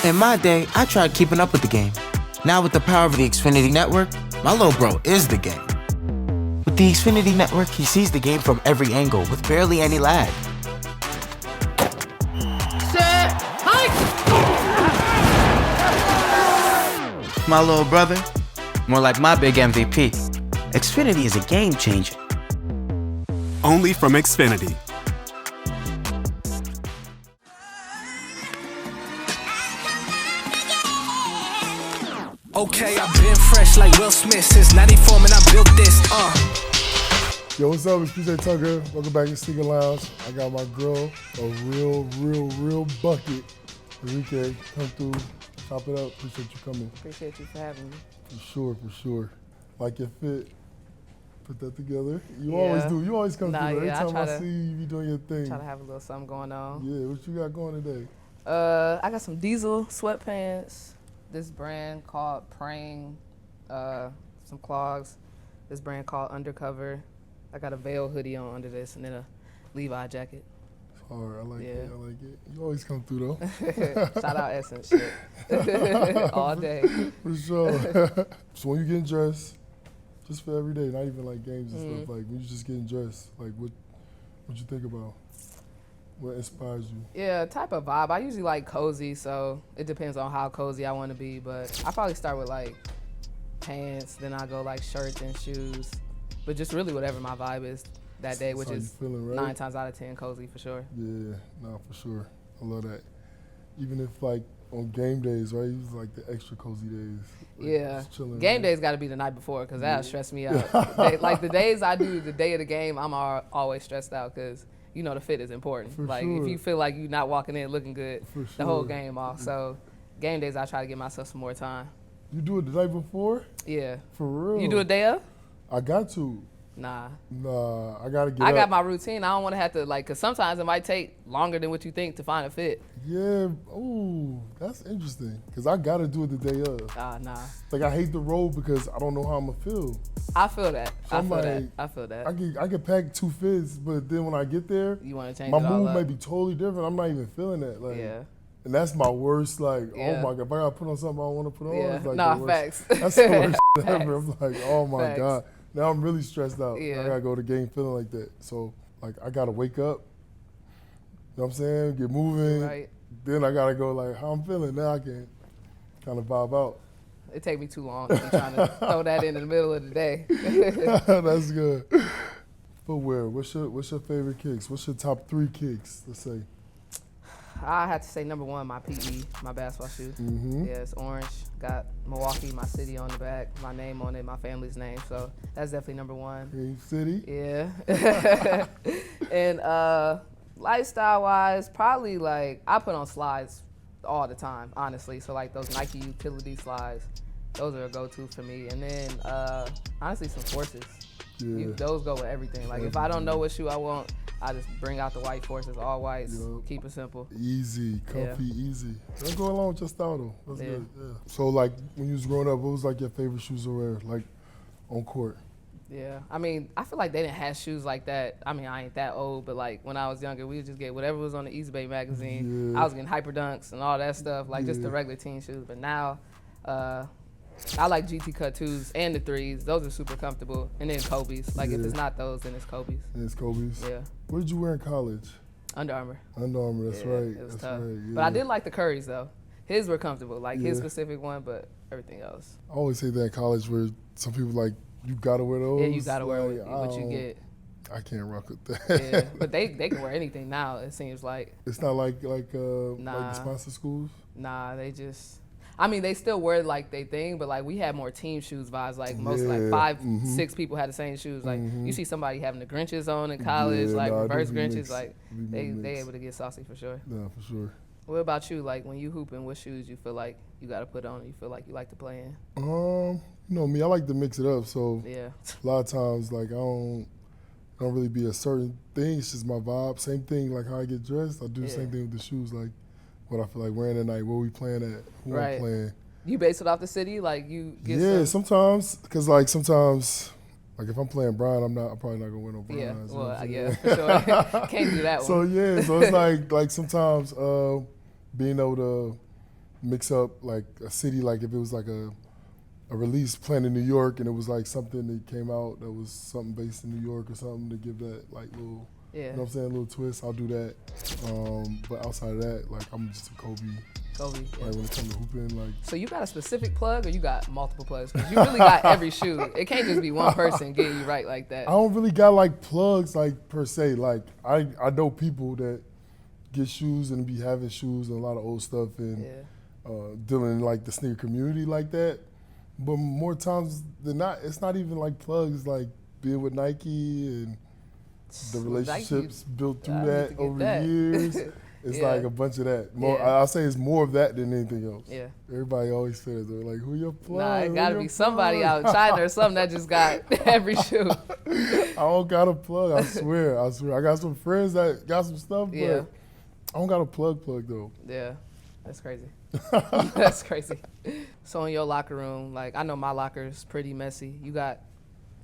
In my day, I tried keeping up with the game. Now with the power of the Xfinity network, my little bro is the game. With the Xfinity network, he sees the game from every angle with barely any lag. Set, hike! My little brother, more like my big MVP. Xfinity is a game changer. Only from Xfinity. Okay, I've been fresh like Will Smith since 94, man, I built this, Yo, what's up? It's PJ Tucker. Welcome back to Sneaker Lounge. I got my girl, a real bucket. Arike, come through, chop it up. Appreciate you coming. Appreciate you for having me. For sure. Like your fit. Put that together. You always do. You always come through. Every time I see you, you be doing your thing. Try to have a little something going on. Yeah, what you got going today? I got some Diesel sweatpants. This brand called Praying. Some clogs. This brand called Undercover. I got a Veil hoodie on under this and then a Levi jacket. It's hard. I like it. You always come through though. Shout out Essence shit. All day. For sure. So when you getting dressed, just for every day, not even like games and stuff, like when you just getting dressed, like what you think about? What inspires you? Yeah, type of vibe. I usually like cozy, so it depends on how cozy I want to be. But I probably start with like pants, then I go like shirts and shoes. But just really whatever my vibe is that day, which is feeling, right? 9 times out of 10 cozy for sure. Yeah, no, for sure. I love that. Even if like on game days, right? It's like the extra cozy days. Like, yeah, chilling, game right? days got to be the night before because that'll stress me out. Like the days I do the day of the game, I'm always stressed out because you know the fit is important. For like sure. if you feel like you're not walking in looking good, For the whole sure. game off. So game days I try to give myself some more time. You do it the night before? Yeah. For real? You do a day of? I got to. Nah, I gotta get I up. got my routine. I don't want to have to cause sometimes it might take longer than what you think to find a fit. Yeah, ooh, that's interesting. Cause I gotta do it the day of. Nah. Like I hate the road because I don't know how I'm gonna feel. I feel that. So I'm like, I feel that. I can pack 2 fits, but then when I get there, You want to change my it all mood up. may be totally different. I'm not even feeling that. Like, Yeah. And that's my worst, like, Yeah. oh my God, if I gotta put on something I don't wanna put on, Yeah. it's like Nah, the worst. facts. That's the worst Facts. ever. I'm like, oh my Facts. God. Now I'm really stressed out. Yeah. I gotta go to the game feeling like that. So, like, I gotta wake up, you know what I'm saying, get moving. Right. Then I gotta go, like, how I'm feeling. Now I can kind of vibe out. It take me too long to be trying to throw that in the middle of the day. That's good. Footwear, what's your favorite kicks? What's your top 3 kicks, let's say? I have to say number 1, my PE, my basketball shoe. Mm-hmm. Yeah, it's orange. Got Milwaukee, my city on the back, my name on it, my family's name. So that's definitely number 1. Green City? Yeah. And lifestyle-wise, probably like I put on slides all the time, honestly. So like those Nike utility slides, those are a go-to for me. And then honestly, some Forces. Yeah. Those go with everything. Like if I don't know what shoe I want, I just bring out the white Forces, all whites, Yup. keep it simple. Easy, comfy, easy. That's go along with your style though. That's Yeah. good. Yeah. So like when you was growing up, what was like your favorite shoes to wear, like on court? Yeah, I mean, I feel like they didn't have shoes like that. I mean, I ain't that old, but like when I was younger, we would just get whatever was on the East Bay magazine. Yeah. I was getting Hyper Dunks and all that stuff, like just the Yeah. regular teen shoes. But now, I like GT Cut 2s and the 3s. Those are super comfortable. And then Kobe's. Like if Yeah. it's not those, then it's Kobe's. And it's Kobe's. Yeah, What did you wear in college? Under Armour. Under Armour, that's Yeah, right. It was That's tough. right. Yeah. But I did like the Currys though. His were comfortable, like his Yeah. specific one, but everything else. I always say that in college where some people like, you gotta wear those. Yeah, you gotta wear Like, what you I don't- get. I can't rock with that. Yeah, but they can wear anything now. It seems like. It's not like Nah. the sponsor schools. Nah, they just. I mean, they still wear like they thing, but like we had more team shoes vibes. Like most, like Yeah, 5, mhm. 6 people had the same shoes. Like Mhm. you see somebody having the Grinches on in college, Yeah, like nah, it reverse do be Grinches. mixed. Like It be they mixed. able to get saucy for sure. Yeah, for sure. What about you? Like when you hooping, what shoes you feel like you got to put on? You feel like you like to play in? You know me, I like to mix it up. So Yeah. a lot of times, like I don't really be a certain thing. It's just my vibe. Same thing, like how I get dressed. I do the Yeah. same thing with the shoes. Like what I feel like wearing at night, where we playing at, who Right. I'm playing. You base it off the city, like you get Yeah, some. sometimes, cause like sometimes, like if I'm playing Brian, I'm probably not gonna wear no Brian. Yeah, you know what well, I'm yeah, saying? for sure. Can't do that one. So yeah, so it's like sometimes being able to mix up like a city, like if it was like a release planned in New York and it was like something that came out that was something based in New York or something to give that like little, you know what I'm saying, little twist, I'll do that. But outside of that, like I'm just a Kobe. Kobe. Like when it comes to hooping, like. So you got a specific plug or you got multiple plugs? Because you really got every shoe. It can't just be one person getting you right like that. I don't really got like plugs like per se. Like I know people that get shoes and be having shoes and a lot of old stuff and dealing in like the sneaker community like that. But more times than not, it's not even like plugs, like being with Nike and the relationships built through that over the years. It's like a bunch of that. More, I'll say it's more of that than anything else. Yeah. Everybody always says, they're like, who your plug? Nah, it gotta be somebody out in China or something that just got every shoe. I don't got a plug, I swear. I got some friends that got some stuff, but I don't got a plug though. Yeah, that's crazy. That's crazy. So in your locker room, like I know my locker's pretty messy. You got,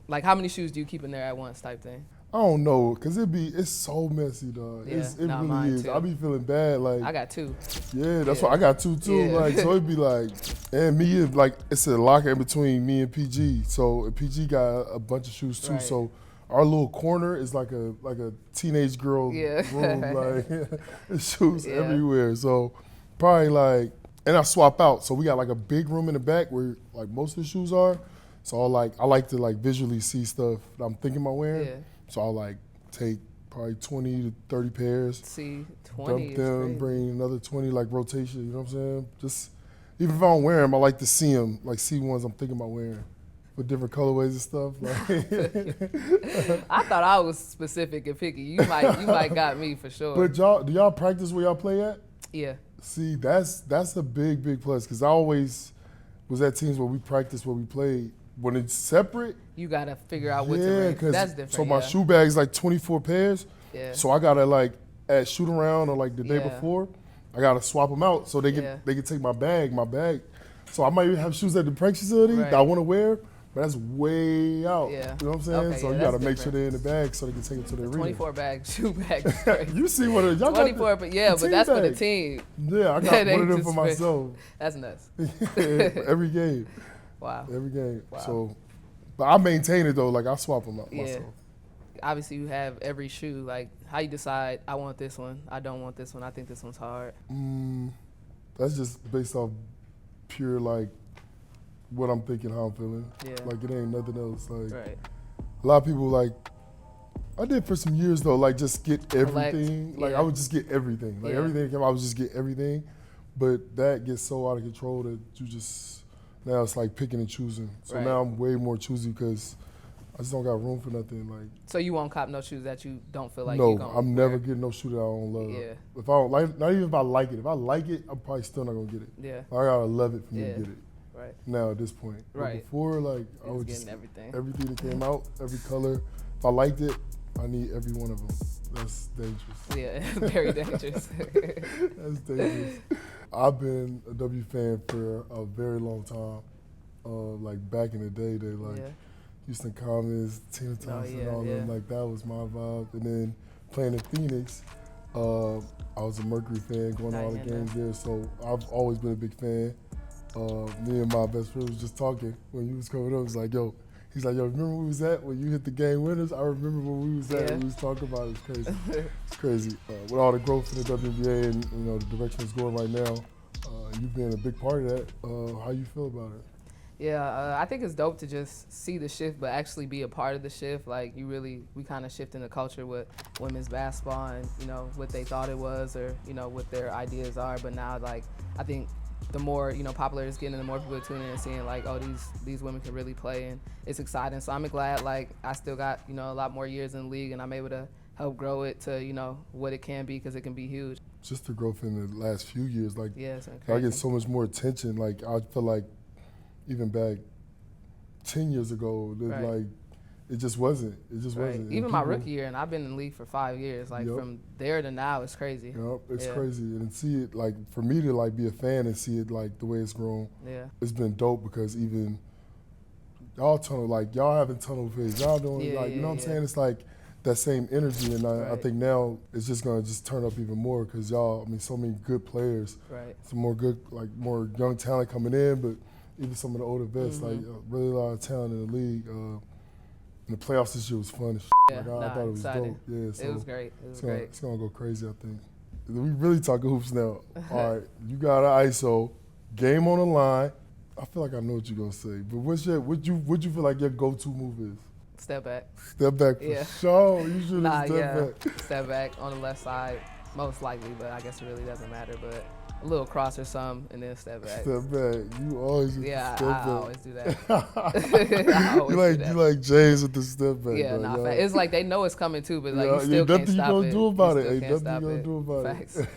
like how many shoes do you keep in there at once type thing? I don't know, cause it's so messy, dog. Yeah, it really is. Too. I be feeling bad, like. I got 2. Yeah, that's what I got 2 too. Yeah. Like, so it'd be like, and me, like it's a locker in between me and PG. So PG got a bunch of shoes too. Right. So our little corner is like a teenage girl room, like shoes everywhere. So probably like, and I swap out. So we got like a big room in the back where like most of the shoes are. So I like to like visually see stuff that I'm thinking about wearing. Yeah. So I'll like take probably 20 to 30 pairs. See, 20 dump them, bring another 20 like rotation, you know what I'm saying? Just, even if I don't wear them, I like to see them, like see ones I'm thinking about wearing with different colorways and stuff. Like. I thought I was specific and picky. You might got me for sure. But do y'all practice where y'all play at? Yeah. See, that's a big plus, because I always was at teams where we practiced where we played. When it's separate, you gotta figure out what to bring. That's different. So my shoe bag is like 24 pairs. Yeah. So I gotta like at shoot around or like the day before, I gotta swap them out so they can take my bag. So I might even have shoes at the practice facility that I want to wear, but that's way out. Yeah. You know what I'm saying? Okay, so you gotta make sure they're in the bag so they can take it to the arena. 24 bag shoe bag. Is crazy. You see what y'all 24, but but that's for the team. Yeah, I got one of them for myself. That's nuts. Every game. Wow. Every game. Wow. So, but I maintain it though. Like I swap them out myself. Obviously, you have every shoe. Like, how you decide? I want this one. I don't want this one. I think this one's hard. That's just based off pure like what I'm thinking, how I'm feeling. Yeah. Like it ain't nothing else. Like a lot of people like. I did for some years though. Like just get everything. Like I would just get everything. Like everything came, I would just get everything. But that gets so out of control that you just. Now it's like picking and choosing. So now I'm way more choosy because I just don't got room for nothing. Like. So you won't cop no shoes that you don't feel like you're going to I'm never getting no shoe that I don't love. Yeah. If I don't like, not even if I like it. If I like it, I'm probably still not gonna get it. Yeah. I gotta love it for me to get it. Right. Now at this point. Right. But before, like I was just everything. Everything that came out, every color. If I liked it, I need every one of them. That's dangerous. Yeah, very dangerous. That's dangerous. I've been a W fan for a very long time. Like back in the day, they like Houston Comets, Tina Thompson, all them. Like that was my vibe. And then playing in Phoenix, I was a Mercury fan, going to all the games there. So I've always been a big fan. Me and my best friend was just talking when he was coming up. He's like, yo, remember where we was at when you hit the game winners? I remember where we was at when we was talking about it. It's crazy. It's crazy. With all the growth in the WNBA and the direction it's going right now, you being a big part of that, how you feel about it? Yeah, I think it's dope to just see the shift, but actually be a part of the shift. Like we kind of shifting the culture with women's basketball and, what they thought it was or, what their ideas are. But now, like, I think the more, popular it's getting, the more people are tuning in and seeing, like, oh, these women can really play, and it's exciting. So I'm glad, like, I still got, a lot more years in the league, and I'm able to help grow it to, what it can be, because it can be huge. Just the growth in the last few years, like, I get so much more attention. Like, I feel like even back 10 years ago, like, it just wasn't. It just wasn't. Even my rookie year, and I've been in the league for 5 years. Like, from there to now, it's crazy. Yep, it's crazy. And see it, like, for me to, like, be a fan and see it, like, the way it's grown, it's been dope, because even y'all having tunnel vision, y'all doing, like, you know what I'm saying? It's like, that same energy, and I think now it's just gonna just turn up even more because y'all, I mean, so many good players, some more good, like more young talent coming in, but even some of the older vets, like really a lot of talent in the league. And the playoffs this year was fun. Yeah, I thought it was exciting. dope. Yeah, so it was great. It was great. It's gonna go crazy, I think. We really talking hoops now. All right, you got an ISO, game on the line. I feel like I know what you're gonna say, but what you feel like your go-to move is? Step back. Step back for sure. You should step back. Step back on the left side, most likely, but I guess it really doesn't matter. But a little cross or something, and then step back. Step back. You always step back. I always do that. You like James with the step back. Yeah, bro. It's like they know it's coming too, but like you still can't stop it. Nothing you gonna do about it. Ain't nothing you gonna do about Facts. it.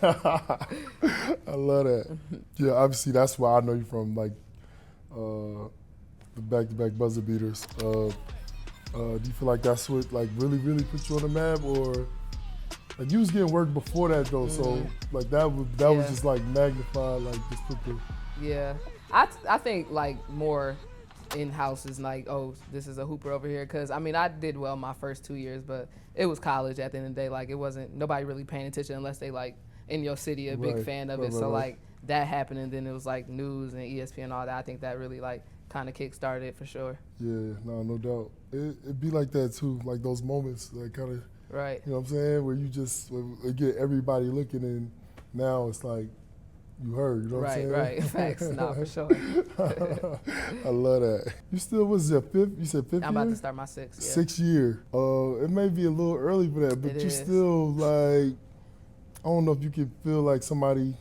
I love that. Yeah, obviously that's why I know you from, like the back-to-back buzzer beaters. Do you feel like that's what like really put you on the map, or like you was getting work before that though? So like that was just like magnified, like just put the. Yeah, I think like more in-house is like, oh, this is a hooper over here, because I mean I did well my first 2 years, but it was college at the end of the day. Like it wasn't nobody really paying attention unless they like in your city a big fan of it. So like that happened, and then it was like news and ESPN and all that. I think that really like kind of kick-started it for sure. Yeah, no doubt. It'd be like that too, like those moments that kind of, you know what I'm saying, where you just get everybody looking, and now it's like you heard, you know what I'm saying? Right, facts, no, for sure. I love that. You still, was it fifth? You said fifth year? I'm about to start my sixth, yeah. 6th year. It may be a little early for that, but you still like, I don't know if you can feel like somebody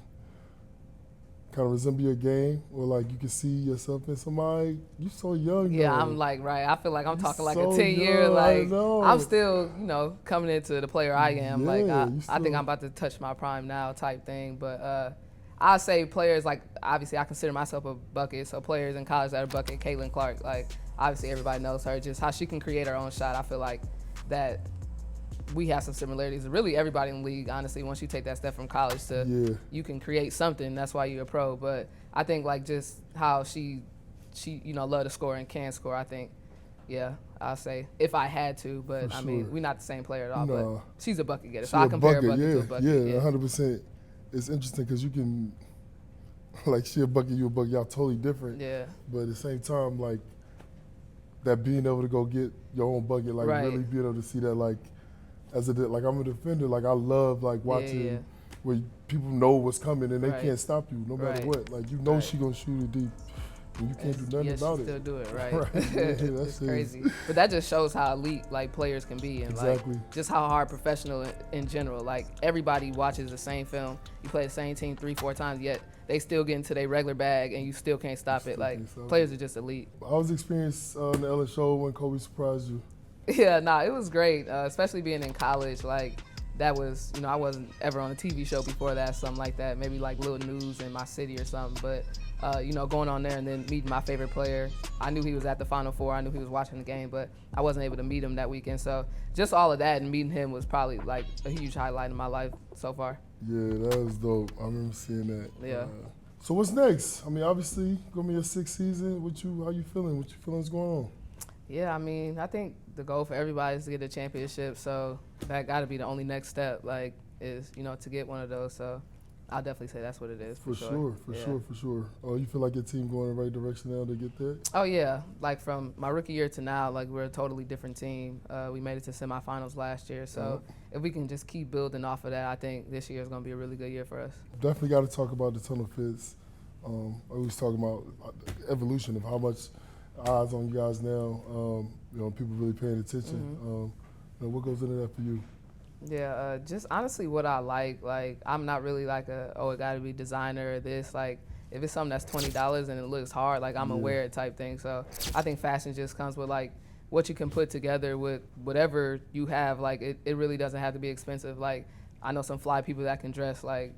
kind of resemble your game, or like you can see yourself in somebody. You so young. Yeah, though. I'm like, I feel like I'm talking like a so 10-year, young, like I I'm still, coming into the player I am. Yeah, like I still, think I'm about to touch my prime now type thing. But I say players, like obviously I consider myself a bucket, so players in college that are bucket, Caitlin Clark, like obviously everybody knows her, just how she can create her own shot. I feel like that we have some similarities. Really, everybody in the league, honestly, once you take that step from college to you can create something. That's why you're a pro. But I think like just how she love to score and can score. I think, I'll say if I had to. But I mean, we're not the same player at all. No. But she's a bucket getter, so I compare a bucket to a bucket. Yeah, 100%. It's interesting because you can, like, she a bucket, you a bucket, y'all totally different. Yeah. But at the same time, like, that being able to go get your own bucket, like really being able to see that, like, like I'm a defender, like I love like watching where people know what's coming and they can't stop you no matter what. Like you know she gonna shoot it deep and you can't do nothing about it. Still do it, right? That's it's crazy. But that just shows how elite like players can be, and like just how hard professional in general. Like everybody watches the same film. You play the same team 3-4 times, yet they still get into their regular bag and you still can't stop it. Like players are just elite. How was the experience on the LA show when Kobe surprised you? Yeah, it was great, especially being in college. Like, that was, I wasn't ever on a TV show before that, something like that. Maybe like little news in my city or something. But, going on there and then meeting my favorite player. I knew he was at the Final Four. I knew he was watching the game, but I wasn't able to meet him that weekend. So just all of that and meeting him was probably like a huge highlight in my life so far. Yeah, that was dope. I remember seeing that. Yeah. So what's next? I mean, obviously, gonna be your 6th season. How you feeling? What your feelings going on? Yeah, I mean, I think the goal for everybody is to get a championship, so that got to be the only next step, like, is, to get one of those. So I'll definitely say that's what it is. For sure. Oh, you feel like your team going in the right direction now to get there? Oh, yeah. Like, from my rookie year to now, like, we're a totally different team. We made it to semifinals last year, so if we can just keep building off of that, I think this year is going to be a really good year for us. Definitely got to talk about the tunnel fits. I was talking about the evolution of how much eyes on you guys now, people really paying attention. What goes into that for you? Yeah, just honestly what I like I'm not really like it gotta be designer or this, like if it's something that's $20 and it looks hard, like I'm gonna wear it type thing. So I think fashion just comes with like what you can put together with whatever you have. Like it really doesn't have to be expensive. Like I know some fly people that can dress like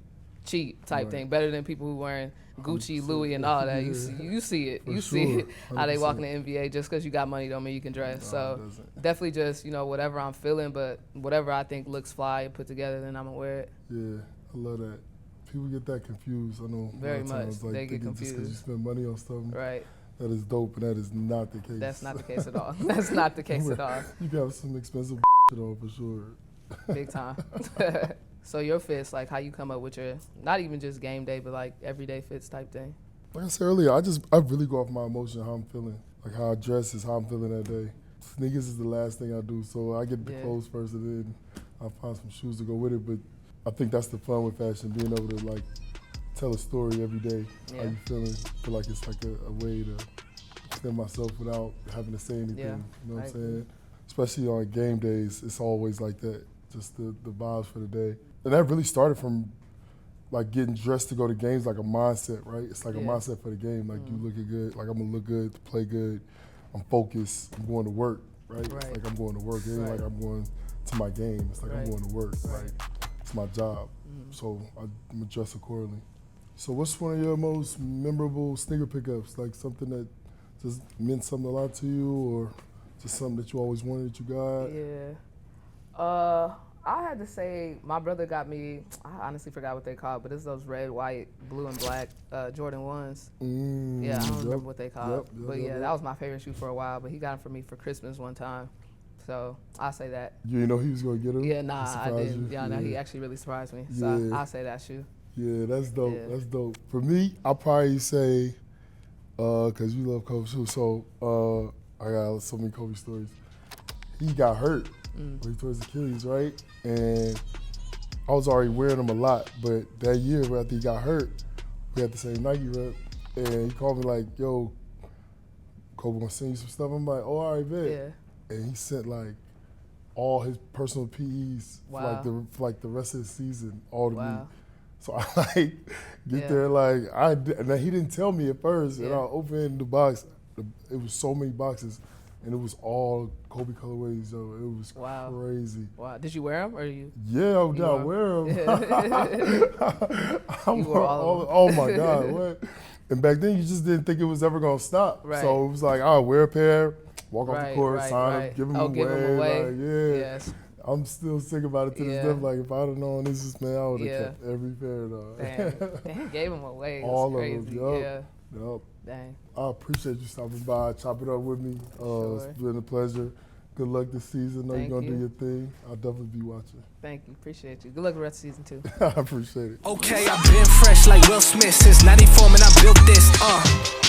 cheap type thing, better than people who wearing Gucci, Louis, and all that. You see it. You see it. How they walk in the NBA. Just because you got money don't mean you can dress. So definitely just, whatever I'm feeling, but whatever I think looks fly and put together, then I'm going to wear it. Yeah, I love that. People get that confused. I know very much. Times, like, they get confused. Just because you spend money on stuff. Right. That is dope, and that is not the case. That's not the case at all. That's not the case at all. You can have some expensive shit on for sure. Big time. So your fits, like how you come up with your, not even just game day, but like everyday fits type thing? Like I said earlier, I really go off my emotion, how I'm feeling. Like how I dress is how I'm feeling that day. Sneakers is the last thing I do, so I get the clothes first and then I find some shoes to go with it. But I think that's the fun with fashion, being able to like tell a story every day. How you feeling? I feel like it's like a way to extend myself without having to say anything. Yeah, you know what I'm saying? Especially on game days, it's always like that, just the vibes for the day. And that really started from like getting dressed to go to games, like a mindset, right? It's like a mindset for the game. Like you looking good, like I'm gonna look good to play good. I'm focused. I'm going to work, right? It's like I'm going to work. It ain't like I'm going to my game. It's like I'm going to work. Like it's my job. So I'm gonna dress accordingly. So what's one of your most memorable sneaker pickups? Like something that just meant something a lot to you, or just something that you always wanted that you got? Yeah. I had to say my brother got me, I honestly forgot what they called, but it's those red, white, blue, and black Jordan 1s. Yeah, I don't remember what they called. But yeah, that was my favorite shoe for a while, but he got them for me for Christmas one time. So I'll say that. You didn't know he was going to get them? Yeah, nah, I didn't. Yeah, no, he actually really surprised me. So I'll say that shoe. Yeah, that's dope. Yeah. That's dope. For me, I'll probably say, because you love Kobe shoes, so I got so many Kobe stories. He got hurt when he tore his Achilles, right? And I was already wearing them a lot, but that year after he got hurt, we had the same Nike rep, and he called me like, yo, Kobe gonna send you some stuff? I'm like, oh, all right, bet. Yeah. And he sent like all his personal PEs for like the rest of the season, all to me. So I like get there like and he didn't tell me at first, and I opened the box. It was so many boxes, and it was all Kobe colorways. So it was crazy. Wow! Did you wear them or you? Yeah, I wear them. Oh my God! What? And back then you just didn't think it was ever gonna stop. Right. So it was like I'll wear a pair, walk off the court, sign them, give them away. Like, yes. I'm still sick about it to this day. Like, if I'd have known this was, man, I would have kept every pair, though. Damn. He gave them away. All crazy. of them, Yup. Dang. I appreciate you stopping by, chop it up with me. It's been a pleasure. Good luck this season. Know you're going to do your thing. I'll definitely be watching. Thank you. Appreciate you. Good luck the rest of season 2. I appreciate it. Okay, I've been fresh like Will Smith since 94, man, I built this.